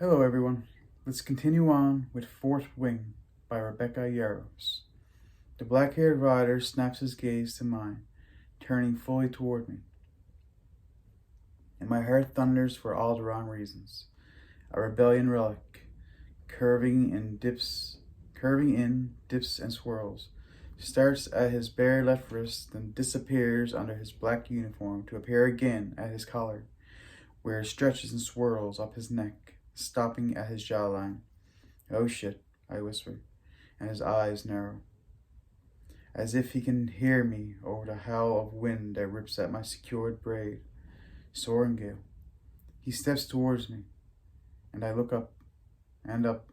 Hello everyone. Let's continue on with Fourth Wing by Rebecca Yarros. The black-haired rider snaps his gaze to mine, turning fully toward me. And my heart thunders for all the wrong reasons. A rebellion relic, curving in, dips and swirls, starts at his bare left wrist, then disappears under his black uniform to appear again at his collar, where it stretches and swirls up his neck, stopping at his jawline. "Oh shit," I whisper, and his eyes narrow, as if he can hear me over the howl of wind that rips at my secured braid. Sorengale. He steps towards me, and I look up and up.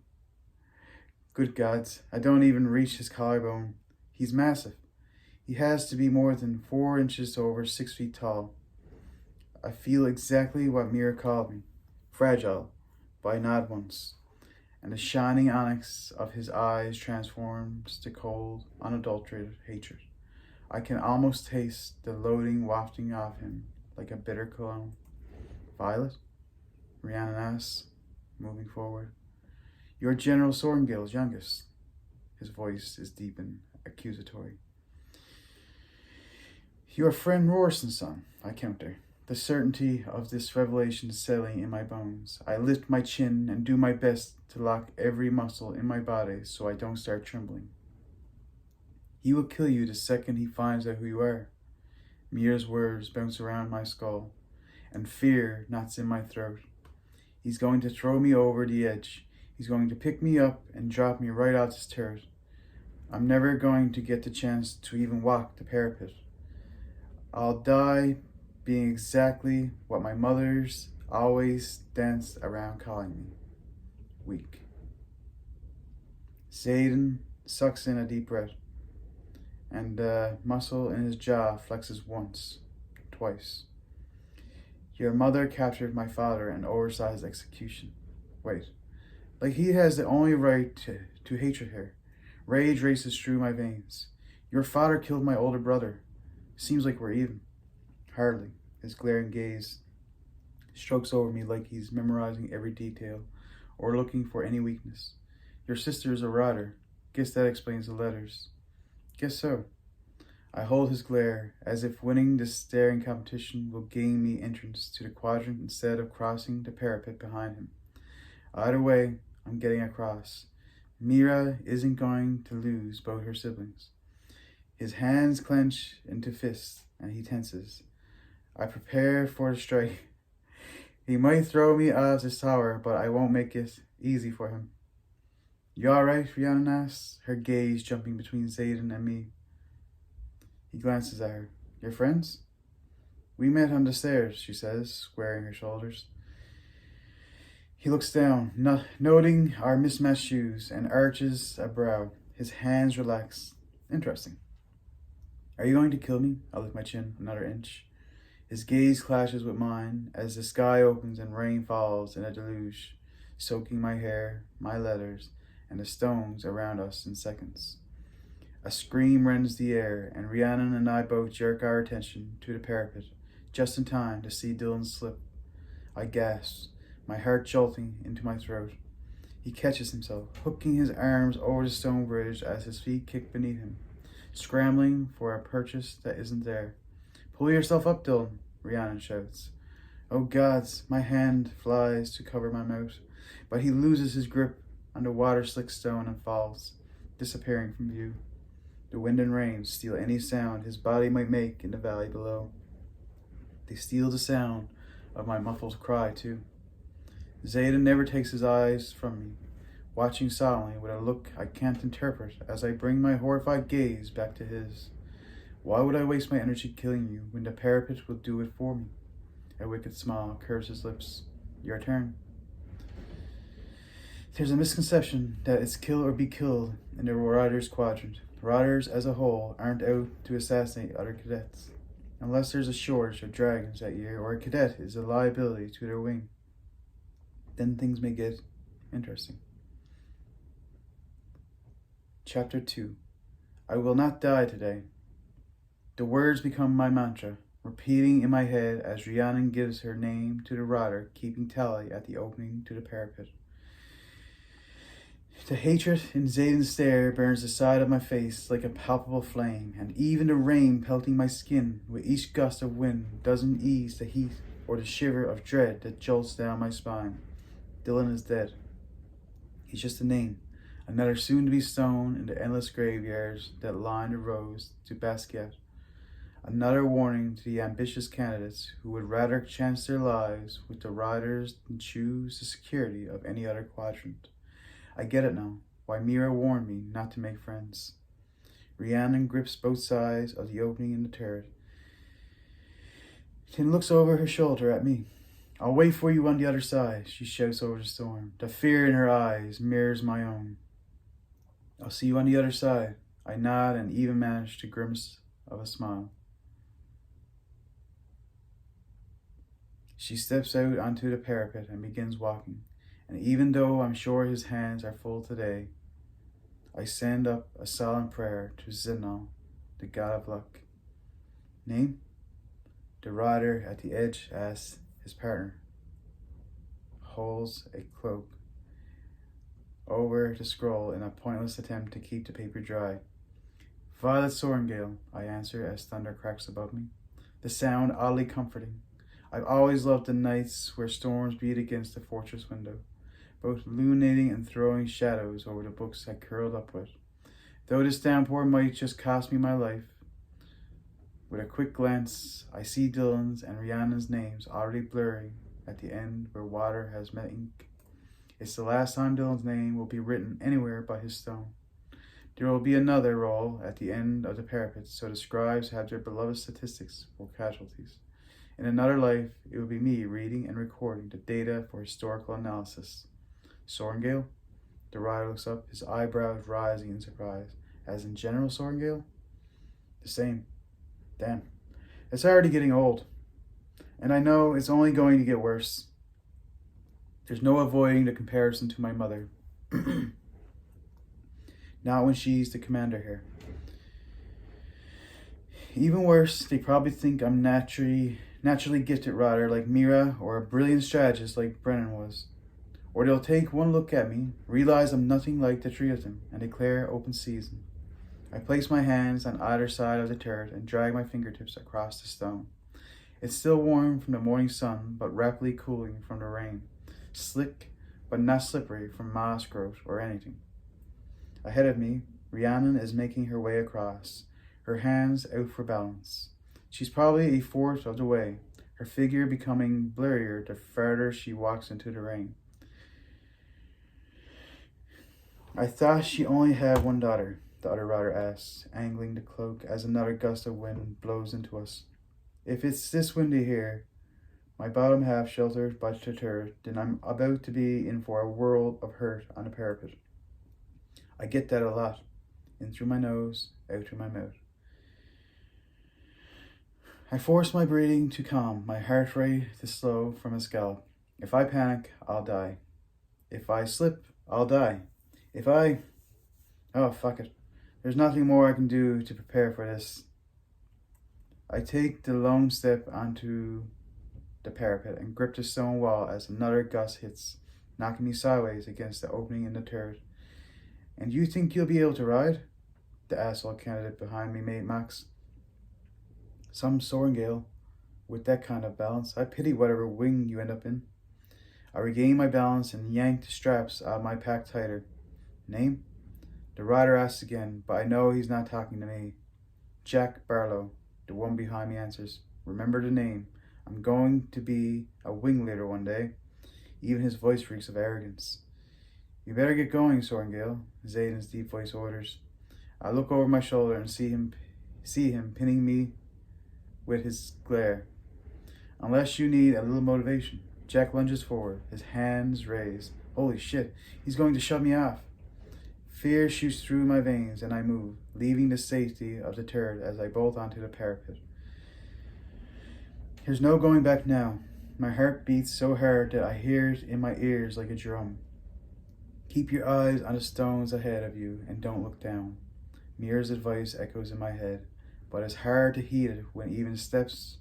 Good gods, I don't even reach his collarbone. He's massive. He has to be more than 4 inches to over 6 feet tall. I feel exactly what Mira called me, fragile, but I nod once, and the shining onyx of his eyes transforms to cold, unadulterated hatred. I can almost taste the loathing wafting off him like a bitter cologne. "Violet?" Rhiannon asks, moving forward. "You're General Sorengale's youngest." His voice is deep and accusatory. "Your friend Rorson's son," I counter, the certainty of this revelation settling in my bones. I lift my chin and do my best to lock every muscle in my body so I don't start trembling. "He will kill you the second he finds out who you are." Mira's words bounce around my skull, and fear knots in my throat. "He's going to throw me over the edge. He's going to pick me up and drop me right out this turret. I'm never going to get the chance to even walk the parapet. I'll die being exactly what my mother's always danced around calling me: weak." Zayden sucks in a deep breath, and the muscle in his jaw flexes once, twice. "Your mother captured my father and oversaw his execution." Wait, like he has the only right to hatred her. Rage races through my veins. "Your father killed my older brother. Seems like we're even." Hardly. His glaring gaze strokes over me like he's memorizing every detail or looking for any weakness. "Your sister is a rider. Guess that explains the letters." "Guess so." I hold his glare, as if winning this staring competition will gain me entrance to the quadrant instead of crossing the parapet behind him. Either way, I'm getting across. Mira isn't going to lose both her siblings. His hands clench into fists, and he tenses. I prepare for the strike. He might throw me out of his tower, but I won't make it easy for him. "You alright?" Rhiannon asks, her gaze jumping between Zayden and me. He glances at her. "Your friends?" "We met on the stairs," she says, squaring her shoulders. He looks down, noting our mismatched shoes, and arches a brow. His hands relax. "Interesting. Are you going to kill me?" I lift my chin another inch. His gaze clashes with mine as the sky opens and rain falls in a deluge, soaking my hair, my leathers, and the stones around us in seconds. A scream rends the air, and Rhiannon and I both jerk our attention to the parapet, just in time to see Dylan slip. I gasp, my heart jolting into my throat. He catches himself, hooking his arms over the stone bridge as his feet kick beneath him, scrambling for a purchase that isn't there. "Pull yourself up, Dylan," Rhiannon shouts. Oh gods, my hand flies to cover my mouth, but he loses his grip on the water-slick stone and falls, disappearing from view. The wind and rain steal any sound his body might make in the valley below. They steal the sound of my muffled cry, too. Zayden never takes his eyes from me, watching solemnly with a look I can't interpret as I bring my horrified gaze back to his. Why would I waste my energy killing you when the parapet will do it for me? A wicked smile curves his lips. Your turn. There's a misconception that it's kill or be killed in the Riders Quadrant. Riders as a whole aren't out to assassinate other cadets, unless there's a shortage of dragons that year or a cadet is a liability to their wing. Then things may get interesting. Chapter 2. I will not die today. The words become my mantra, repeating in my head as Rhiannon gives her name to the rider, keeping tally at the opening to the parapet. The hatred in Zayden's stare burns the side of my face like a palpable flame, and even the rain pelting my skin with each gust of wind doesn't ease the heat or the shiver of dread that jolts down my spine. Dylan is dead. He's just a name, another soon-to-be stone in the endless graveyards that line the roads to Basquiat. Another warning to the ambitious candidates who would rather chance their lives with the riders than choose the security of any other quadrant. I get it now, why Mira warned me not to make friends. Rhiannon grips both sides of the opening in the turret, then looks over her shoulder at me. I'll wait for you on the other side, she shouts over the storm. The fear in her eyes mirrors my own. I'll see you on the other side. I nod and even manage to grimace of a smile. She steps out onto the parapet and begins walking. And even though I'm sure his hands are full today, I send up a solemn prayer to Zinal, the god of luck. Name? The rider at the edge asks his partner, holds a cloak over the scroll in a pointless attempt to keep the paper dry. Violet Sorengale, I answer as thunder cracks above me, the sound oddly comforting. I've always loved the nights where storms beat against the fortress window, both illuminating and throwing shadows over the books I curled up with. Though this downpour might just cost me my life, with a quick glance, I see Dylan's and Rhiannon's names already blurring at the end where water has met ink. It's the last time Dylan's name will be written anywhere but his stone. There will be another roll at the end of the parapet, so the scribes have their beloved statistics for casualties. In another life, it will be me reading and recording the data for historical analysis. Sorengale? The rider looks up, his eyebrows rising in surprise. As in General Sorengale? The same. Damn. It's already getting old. And I know it's only going to get worse. There's no avoiding the comparison to my mother. Not when she's the commander here. Even worse, they probably think I'm naturally gifted rider like Mira or a brilliant strategist like Brennan was. Or they'll take one look at me, realize I'm nothing like the three of them, and declare open season. I place my hands on either side of the turret and drag my fingertips across the stone. It's still warm from the morning sun, but rapidly cooling from the rain. Slick, but not slippery from moss growth or anything. Ahead of me, Rhiannon is making her way across, her hands out for balance. She's probably a fourth of the way, her figure becoming blurrier the farther she walks into the rain. I thought she only had one daughter, the other rider asks, angling the cloak as another gust of wind blows into us. If it's this windy here, my bottom half sheltered by the turret, then I'm about to be in for a world of hurt on the parapet. I get that a lot, in through my nose, out through my mouth. I force my breathing to calm, my heart rate to slow from a scallop. If I panic, I'll die. If I slip, I'll die. Oh, fuck it. There's nothing more I can do to prepare for this. I take the lone step onto the parapet and grip the stone wall as another gust hits, knocking me sideways against the opening in the turret. And you think you'll be able to ride? The asshole candidate behind me made Max. Some Sorengale with that kind of balance. I pity whatever wing you end up in. I regain my balance and yank the straps out of my pack tighter. Name? The rider asks again, but I know he's not talking to me. Jack Barlow, the one behind me answers. Remember the name. I'm going to be a wing leader one day. Even his voice reeks of arrogance. You better get going, Sorengale, Zayden's deep voice orders. I look over my shoulder and see him pinning me with his glare. Unless you need a little motivation. Jack lunges forward, his hands raised. Holy shit, he's going to shove me off. Fear shoots through my veins and I move, leaving the safety of the turret as I bolt onto the parapet. There's no going back now. My heart beats so hard that I hear it in my ears like a drum. Keep your eyes on the stones ahead of you and don't look down. Mira's advice echoes in my head, but it's hard to heed it when even steps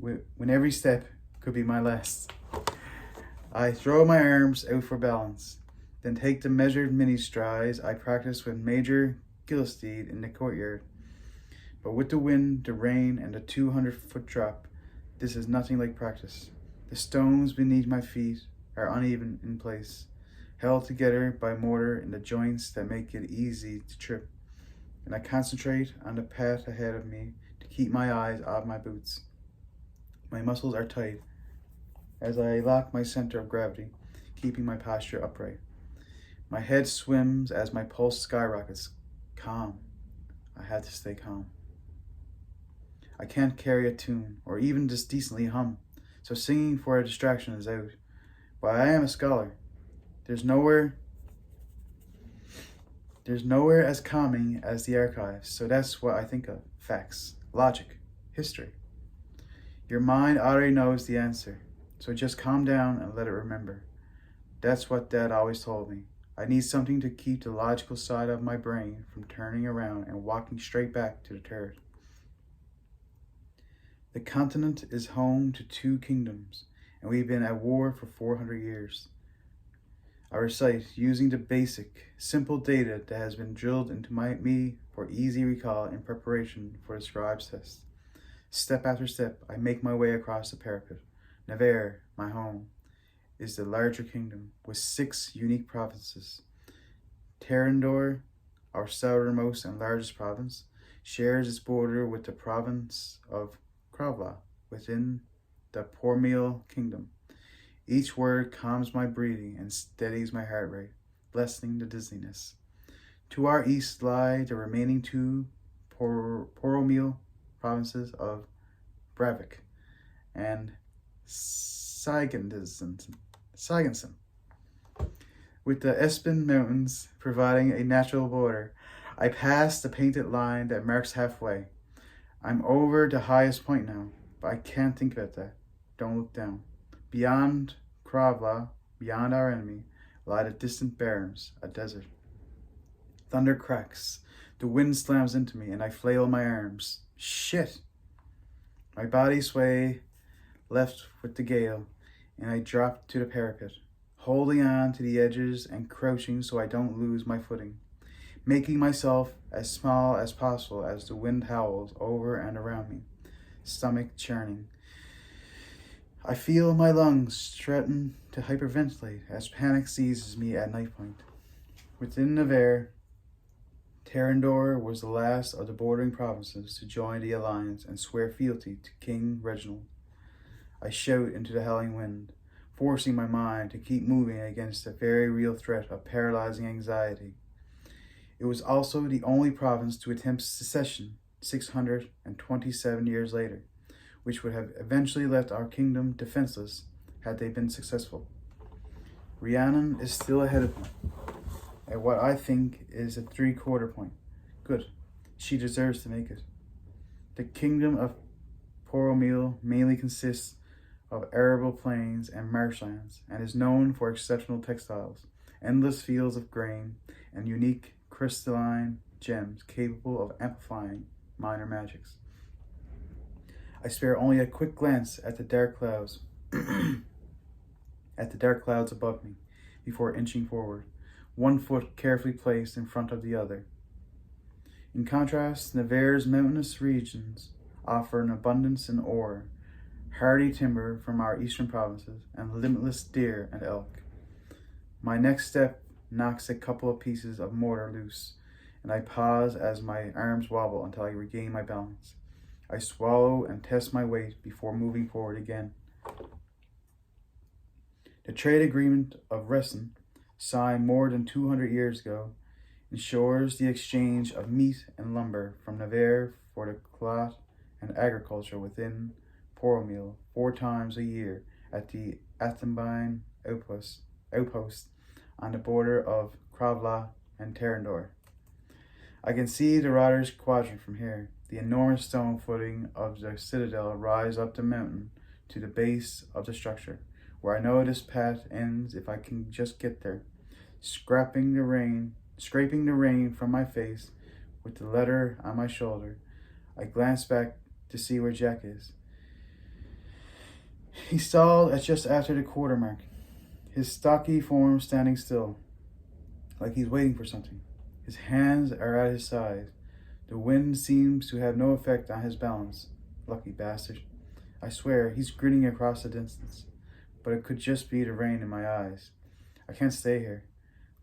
when every step could be my last. I throw my arms out for balance, then take the measured mini strides I practiced with Major Gilstead in the courtyard. But with the wind, the rain, and the 200-foot drop, this is nothing like practice. The stones beneath my feet are uneven in place, held together by mortar in the joints that make it easy to trip, and I concentrate on the path ahead of me to keep my eyes off my boots. My muscles are tight as I lock my center of gravity, keeping my posture upright. My head swims as my pulse skyrockets. Calm. I had to stay calm. I can't carry a tune, or even just decently hum, so singing for a distraction is out. But I am a scholar. There's nowhere as calming as the archives, so that's what I think of. Facts, logic, history. Your mind already knows the answer, so just calm down and let it remember. That's what Dad always told me. I need something to keep the logical side of my brain from turning around and walking straight back to the turret. The continent is home to 2 kingdoms, and we've been at war for 400 years. I recite using the basic, simple data that has been drilled into me for easy recall in preparation for the scribe's test. Step after step, I make my way across the parapet. Navarre, my home, is the larger kingdom with 6 unique provinces. Terrandor, our southernmost and largest province, shares its border with the province of Kravla within the Pormil kingdom. Each word calms my breathing and steadies my heart rate, lessening the dizziness. To our east lie the remaining 2 Poromil provinces of Bravik and Sigensen, with the Espen Mountains providing a natural border. I pass the painted line that marks halfway. I'm over the highest point now, but I can't think about that. Don't look down. Beyond Kravla, beyond our enemy, lie the distant barrens, a desert. Thunder cracks. The wind slams into me, and I flail my arms. Shit! My body sway left with the gale, and I drop to the parapet, holding on to the edges and crouching so I don't lose my footing, making myself as small as possible as the wind howls over and around me, stomach churning. I feel my lungs threaten to hyperventilate as panic seizes me at knife point. Within Navarre, Terrandor was the last of the bordering provinces to join the alliance and swear fealty to King Reginald. I shout into the howling wind, forcing my mind to keep moving against the very real threat of paralyzing anxiety. It was also the only province to attempt secession 627 years later, which would have eventually left our kingdom defenseless had they been successful. Rhiannon is still ahead of me, at what I think is a 3/4 point. Good. She deserves to make it. The kingdom of Poromil mainly consists of arable plains and marshlands, and is known for exceptional textiles, endless fields of grain, and unique crystalline gems capable of amplifying minor magics. I spare only a quick glance at the dark clouds above me before inching forward, one foot carefully placed in front of the other. In contrast, Navarre's mountainous regions offer an abundance in ore, hardy timber from our eastern provinces, and limitless deer and elk. My next step knocks a couple of pieces of mortar loose, and I pause as my arms wobble until I regain my balance. I swallow and test my weight before moving forward again. The trade agreement of Ressen, signed more than 200 years ago, ensures the exchange of meat and lumber from Navarre for the cloth and agriculture within Poromil 4 times a year at the Athenbine outpost on the border of Kravla and Terrandor. I can see the Riders' Quadrant from here. The enormous stone footing of the citadel rise up the mountain to the base of the structure, where I know this path ends if I can just get there. Scraping the rain from my face with the letter on my shoulder, I glance back to see where Jack is. He stalled at just after the quarter mark, his stocky form standing still, like he's waiting for something. His hands are at his sides. The wind seems to have no effect on his balance. Lucky bastard. I swear, he's grinning across the distance. But it could just be the rain in my eyes. I can't stay here.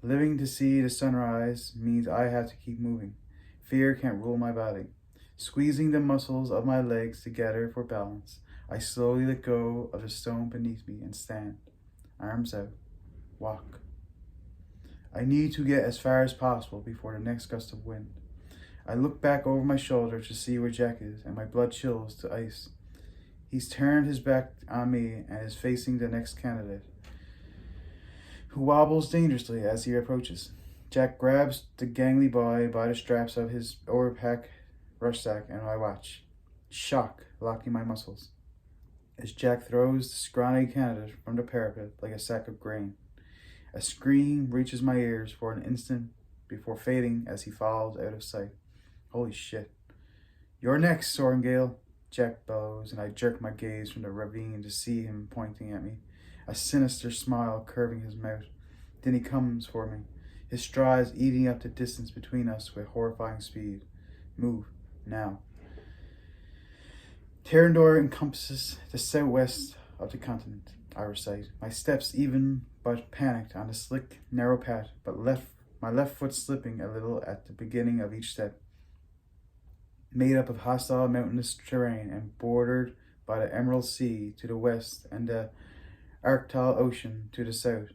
Living to see the sunrise means I have to keep moving. Fear can't rule my body. Squeezing the muscles of my legs together for balance, I slowly let go of the stone beneath me and stand. Arms out. Walk. I need to get as far as possible before the next gust of wind. I look back over my shoulder to see where Jack is, and my blood chills to ice. He's turned his back on me and is facing the next candidate, who wobbles dangerously as he approaches. Jack grabs the gangly boy by the straps of his overpack rucksack, and I watch, shock locking my muscles, as Jack throws the scrawny candidate from the parapet like a sack of grain. A scream reaches my ears for an instant before fading as he falls out of sight. Holy shit. You're next, Sorengale, Jack bellows, and I jerk my gaze from the ravine to see him pointing at me, a sinister smile curving his mouth. Then he comes for me, his strides eating up the distance between us with horrifying speed. Move, now. Terrandor encompasses the southwest of the continent, I recite, my steps even but panicked on the slick, narrow path, but my left foot slipping a little at the beginning of each step. Made up of hostile mountainous terrain and bordered by the Emerald Sea to the west and the Arctal Ocean to the south,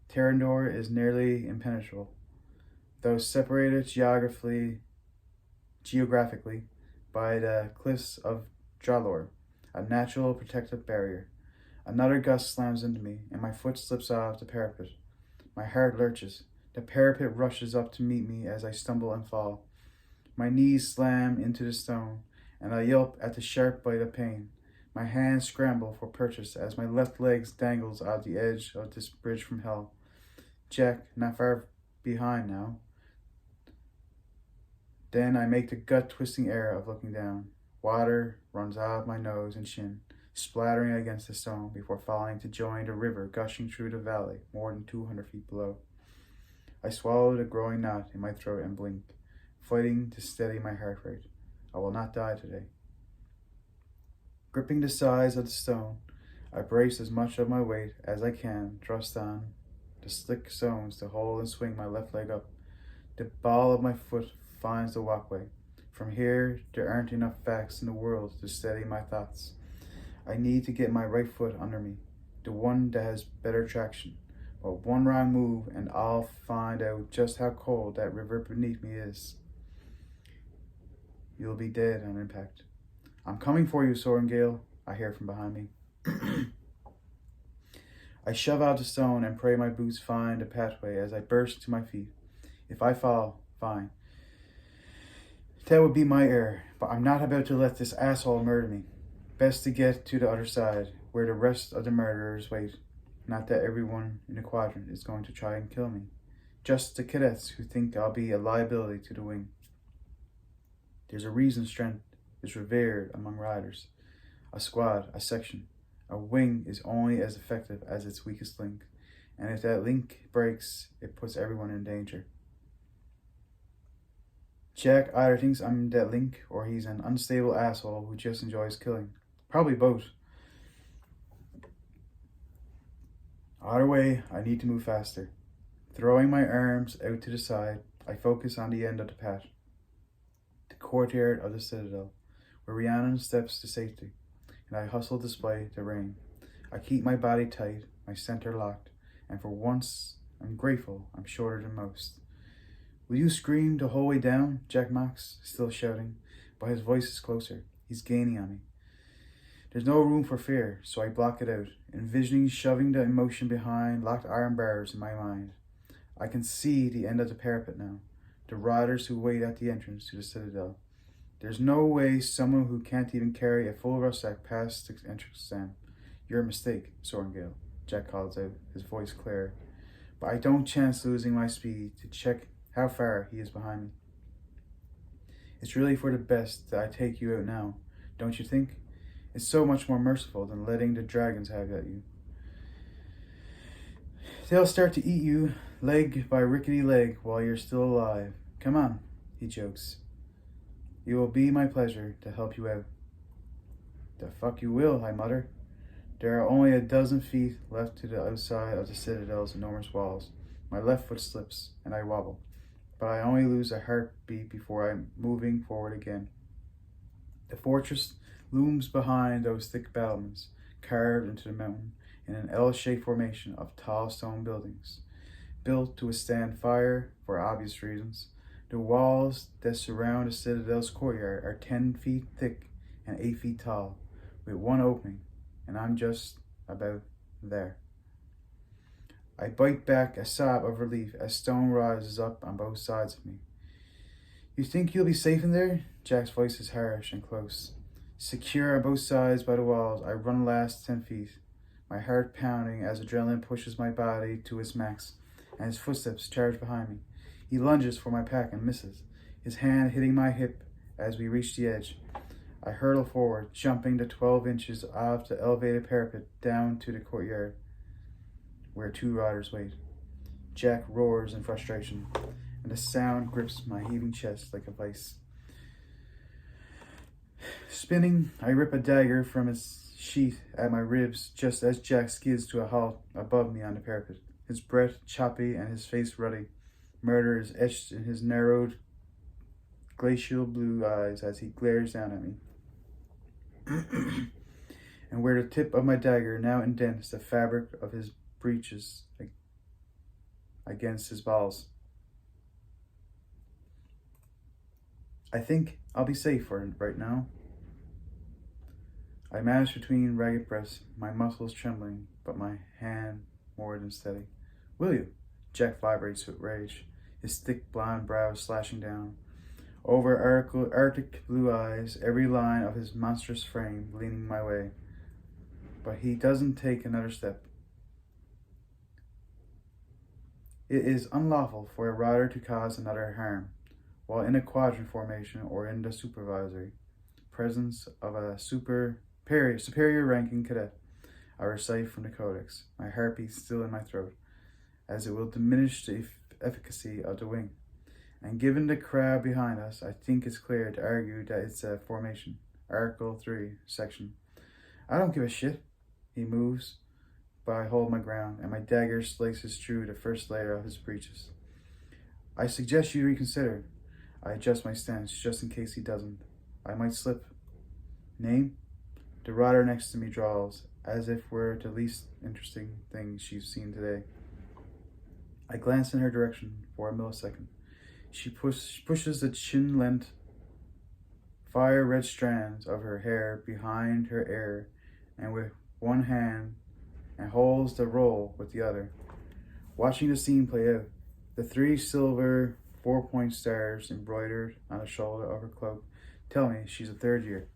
Terrandor is nearly impenetrable, though separated geographically by the cliffs of Dralor, a natural protective barrier. Another gust slams into me, and my foot slips off the parapet. My heart lurches. The parapet rushes up to meet me as I stumble and fall. My knees slam into the stone, and I yelp at the sharp bite of pain. My hands scramble for purchase as my left leg dangles out the edge of this bridge from hell. Jack, not far behind now. Then I make the gut-twisting error of looking down. Water runs out of my nose and chin, splattering against the stone before falling to join the river gushing through the valley more than 200 feet below. I swallow the growing knot in my throat and blink, fighting to steady my heart rate. I will not die today. Gripping the sides of the stone, I brace as much of my weight as I can thrust on the slick stones to hold and swing my left leg up. The ball of my foot finds the walkway. From here, there aren't enough facts in the world to steady my thoughts. I need to get my right foot under me, the one that has better traction. But one wrong move and I'll find out just how cold that river beneath me is. You'll be dead on impact. I'm coming for you, Sorengale, I hear from behind me. I shove out the stone and pray my boots find a pathway as I burst to my feet. If I fall, fine. That would be my error, but I'm not about to let this asshole murder me. Best to get to the other side, where the rest of the murderers wait. Not that everyone in the quadrant is going to try and kill me. Just the cadets who think I'll be a liability to the wing. There's a reason strength is revered among riders. A squad, a section, a wing is only as effective as its weakest link, and if that link breaks, it puts everyone in danger. Jack either thinks I'm that link, or he's an unstable asshole who just enjoys killing. Probably both. Either way, I need to move faster. Throwing my arms out to the side, I focus on the end of the path. The courtyard of the Citadel, where Rhiannon steps to safety, and I hustle despite the rain. I keep my body tight, my center locked, and for once, I'm grateful I'm shorter than most. Will you scream the whole way down? Jack mocks, still shouting, but his voice is closer. He's gaining on me. There's no room for fear, so I block it out, envisioning shoving the emotion behind locked iron bars in my mind. I can see the end of the parapet now, the riders who wait at the entrance to the Citadel. There's no way someone who can't even carry a full rucksack past the entrance stand. You're a mistake, Sorengale, Jack calls out, his voice clear. But I don't chance losing my speed to check how far he is behind me. It's really for the best that I take you out now, don't you think? It's so much more merciful than letting the dragons have at you. They'll start to eat you leg by rickety leg while you're still alive. Come on, he jokes. It will be my pleasure to help you out. The fuck you will, I mutter. There are only a dozen feet left to the outside of the citadel's enormous walls. My left foot slips, and I wobble, but I only lose a heartbeat before I'm moving forward again. The fortress looms behind those thick battlements, carved into the mountain in an L-shaped formation of tall stone buildings, built to withstand fire for obvious reasons. The walls that surround the citadel's courtyard are 10 feet thick and 8 feet tall, with one opening, and I'm just about there. I bite back a sob of relief as stone rises up on both sides of me. You think you'll be safe in there? Jack's voice is harsh and close. Secure on both sides by the walls, I run the last 10 feet, my heart pounding as adrenaline pushes my body to its max, and his footsteps charge behind me. He lunges for my pack and misses, his hand hitting my hip as we reach the edge. I hurtle forward, jumping the 12 inches off the elevated parapet down to the courtyard, where 2 riders wait. Jack roars in frustration, and the sound grips my heaving chest like a vice. Spinning, I rip a dagger from its sheath at my ribs just as Jack skids to a halt above me on the parapet, his breath choppy and his face ruddy. Murder is etched in his narrowed, glacial blue eyes as he glares down at me. And where the tip of my dagger now indents the fabric of his breeches against his balls. I think I'll be safe for it right now. I manage between ragged breaths, my muscles trembling, but my hand more than steady. Will you? Jack vibrates with rage, his thick blonde brows slashing down. Over arctic blue eyes, every line of his monstrous frame leaning my way. But he doesn't take another step. It is unlawful for a rider to cause another harm, while in a quadrant formation or in the supervisory presence of a superior ranking cadet. I recite from the codex, my heartbeat still in my throat, as it will diminish the efficacy of the wing. And given the crowd behind us, I think it's clear to argue that it's a formation. Article 3, section. I don't give a shit. He moves, but I hold my ground, and my dagger slices through the first layer of his breeches. I suggest you reconsider. I adjust my stance just in case he doesn't. I might slip. Name? The rider next to me drawls, as if we're the least interesting thing she's seen today. I glance in her direction for a millisecond. She pushes the chin-length, fire-red strands of her hair behind her ear, and with one hand, and holds the roll with the other. Watching the scene play out, the 3 silver 4-point stars embroidered on the shoulder of her cloak tell me she's a 3rd year.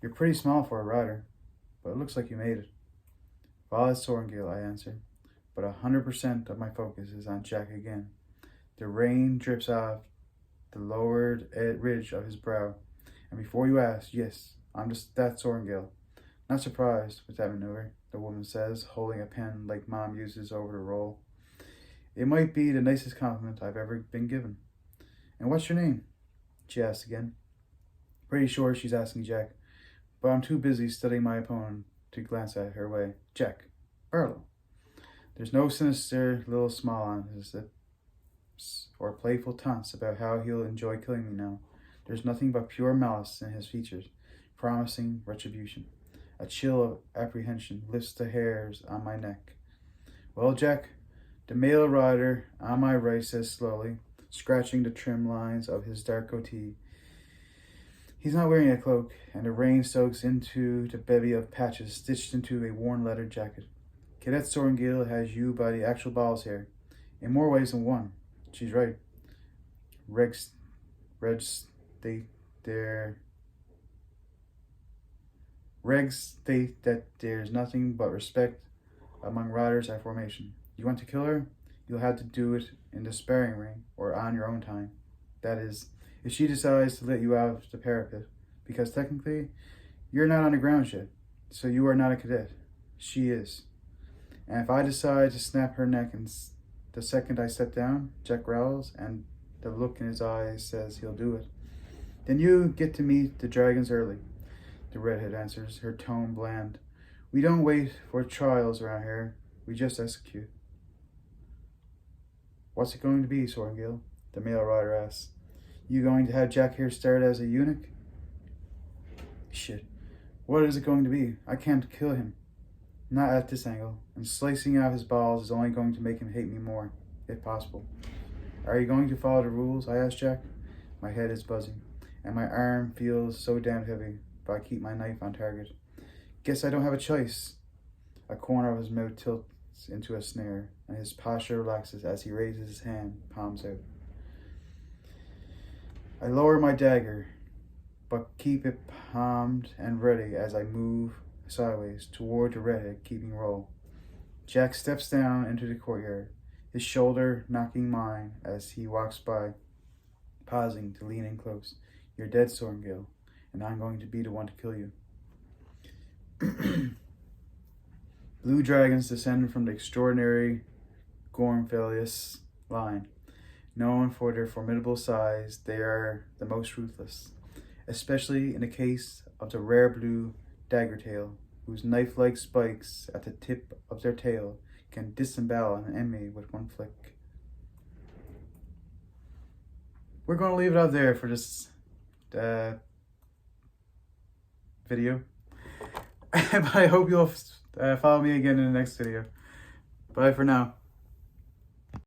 You're pretty small for a rider, but it looks like you made it. Violet Sorrengill, I answer, but 100% of my focus is on Jack again. The rain drips off the lowered ridge of his brow, and before you ask, yes, I'm just that Sorrengill. Not surprised with that maneuver, the woman says, holding a pen like Mom uses over the roll. It might be the nicest compliment I've ever been given. And what's your name? She asks again. Pretty sure she's asking Jack, but I'm too busy studying my opponent to glance at her way. Jack Barlow. There's no sinister little smile on his lips or playful taunts about how he'll enjoy killing me now. There's nothing but pure malice in his features, promising retribution. A chill of apprehension lifts the hairs on my neck. Well, Jack, the male rider on my right says slowly, scratching the trim lines of his dark goatee. He's not wearing a cloak, and the rain soaks into the bevy of patches stitched into a worn leather jacket. Cadet Sorrengill has you by the actual balls here, in more ways than one. She's right. Regs state that there's nothing but respect among riders at formation. You want to kill her? You'll have to do it in the sparring ring or on your own time. That is, if she decides to let you out the parapet, because technically You're not on the ground yet, so you are not a cadet. She is. And if I decide to snap her neck and the second I step down, Jack growls, and the look in his eyes says he'll do it. Then you get to meet the dragons early, the redhead answers, her tone bland. We don't wait for trials around here. We just execute. What's it going to be, Sorrengail? The male rider asks. You going to have Jack here start as a eunuch? Shit. What is it going to be? I can't kill him. Not at this angle. And slicing out his balls is only going to make him hate me more, if possible. Are you going to follow the rules? I asked Jack. My head is buzzing, and my arm feels so damn heavy, but I keep my knife on target. Guess I don't have a choice. A corner of his mouth tilts into a snare, and his posture relaxes as he raises his hand, palms out. I lower my dagger, but keep it palmed and ready as I move sideways toward the redhead, keeping roll. Jack steps down into the courtyard, his shoulder knocking mine as he walks by, pausing to lean in close. You're dead, Sorrengail, and I'm going to be the one to kill you. Blue dragons descend from the extraordinary Gormphelius line. Known for their formidable size, they are the most ruthless, especially in the case of the rare blue daggertail, whose knife-like spikes at the tip of their tail can disembowel an enemy with one flick. We're going to leave it out there for this video. But I hope you'll follow me again in the next video. Bye for now.